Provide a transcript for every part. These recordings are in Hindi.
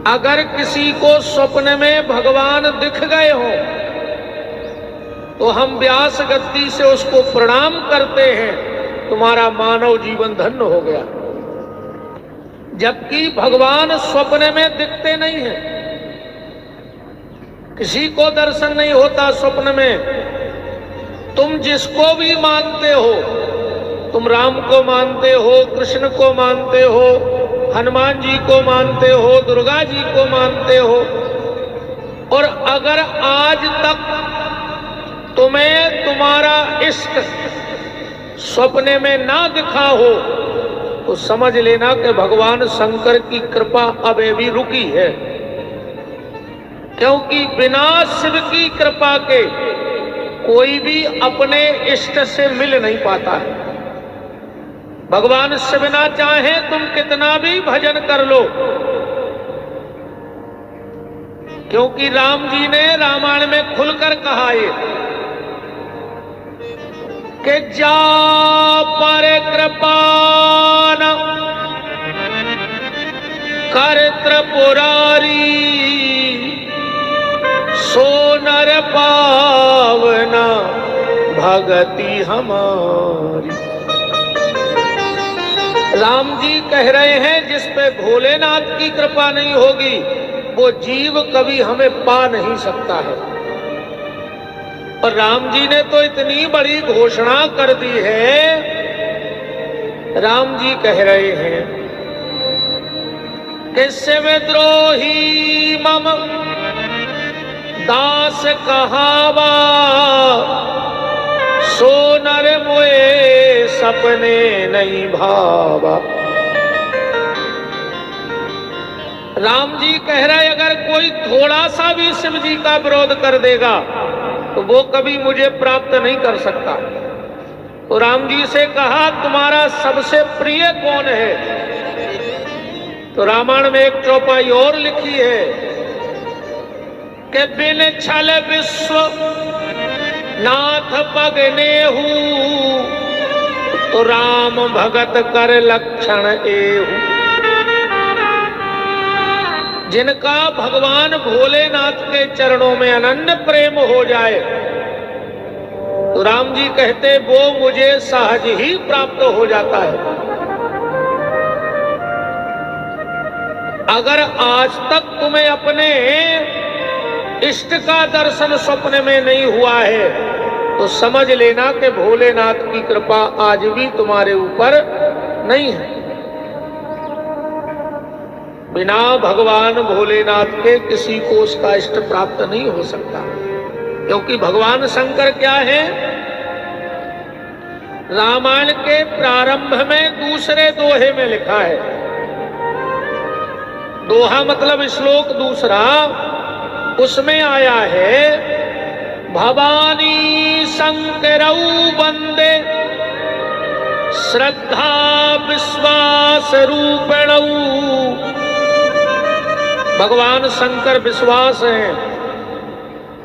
अगर किसी को स्वप्न में भगवान दिख गए हो तो हम व्यास गद्दी से उसको प्रणाम करते हैं, तुम्हारा मानव जीवन धन्य हो गया। जबकि भगवान स्वप्न में दिखते नहीं हैं, किसी को दर्शन नहीं होता स्वप्न में। तुम जिसको भी मानते हो, तुम राम को मानते हो, कृष्ण को मानते हो, हनुमान जी को मानते हो, दुर्गा जी को मानते हो, और अगर आज तक तुम्हें तुम्हारा इष्ट स्वप्न में ना दिखा हो तो समझ लेना कि भगवान शंकर की कृपा अभी भी रुकी है। क्योंकि बिना शिव की कृपा के कोई भी अपने इष्ट से मिल नहीं पाता है। भगवान शिव ना चाहे तुम कितना भी भजन कर लो, क्योंकि राम जी ने रामायण में खुलकर कहा है कि जा पर कृपा न कर त्रिपुरारी, सो नर पावना भगति हमारी। राम जी कह रहे हैं जिस पे भोलेनाथ की कृपा नहीं होगी वो जीव कभी हमें पा नहीं सकता है। और राम जी ने तो इतनी बड़ी घोषणा कर दी है, राम जी कह रहे हैं कि शिवद्रोही मम दास कहावा, सो नर मोए सपने नहीं भावा। राम जी कह रहे अगर कोई थोड़ा सा भी शिव जी का विरोध कर देगा तो वो कभी मुझे प्राप्त नहीं कर सकता। तो राम जी से कहा तुम्हारा सबसे प्रिय कौन है? तो रामायण में एक चौपाई और लिखी है कि बिन छल विश्व नाथ पगने हूँ, तो राम भगत कर लक्षण एहू। जिनका भगवान भोलेनाथ के चरणों में अनन्य प्रेम हो जाए तो राम जी कहते वो मुझे सहज ही प्राप्त हो जाता है। अगर आज तक तुम्हें अपने इष्ट का दर्शन स्वप्न में नहीं हुआ है तो समझ लेना कि भोलेनाथ की कृपा आज भी तुम्हारे ऊपर नहीं है। बिना भगवान भोलेनाथ के किसी को उसका इष्ट प्राप्त नहीं हो सकता, क्योंकि भगवान शंकर क्या है? रामायण के प्रारंभ में दूसरे दोहे में लिखा है, दोहा मतलब श्लोक दूसरा, उसमें आया है भवानी शंकरौ वंदे श्रद्धा विश्वास रूपिणौ। भगवान शंकर विश्वास है,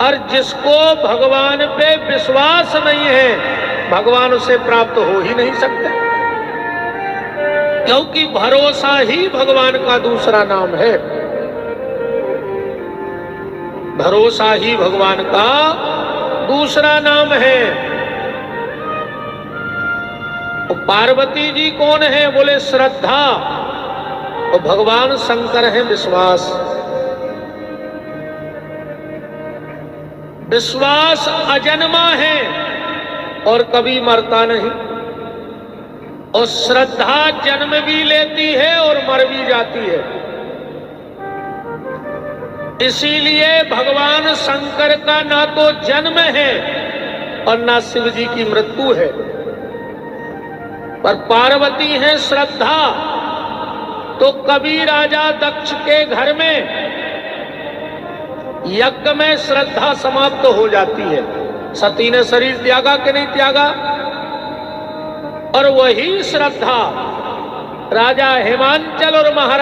और जिसको भगवान पे विश्वास नहीं है भगवान उसे प्राप्त हो ही नहीं सकता, क्योंकि भरोसा ही भगवान का दूसरा नाम है। भरोसा ही भगवान का दूसरा नाम है। और पार्वती जी कौन है? बोले श्रद्धा, और भगवान शंकर है विश्वास। विश्वास अजन्मा है और कभी मरता नहीं, और श्रद्धा जन्म भी लेती है और मर भी जाती है। इसीलिए भगवान शंकर का ना तो जन्म है और ना शिव जी की मृत्यु है, पर पार्वती है श्रद्धा। तो कभी राजा दक्ष के घर में यज्ञ में श्रद्धा समाप्त हो जाती है, सती ने शरीर त्यागा कि नहीं त्यागा, और वही श्रद्धा राजा हिमांचल और महाराज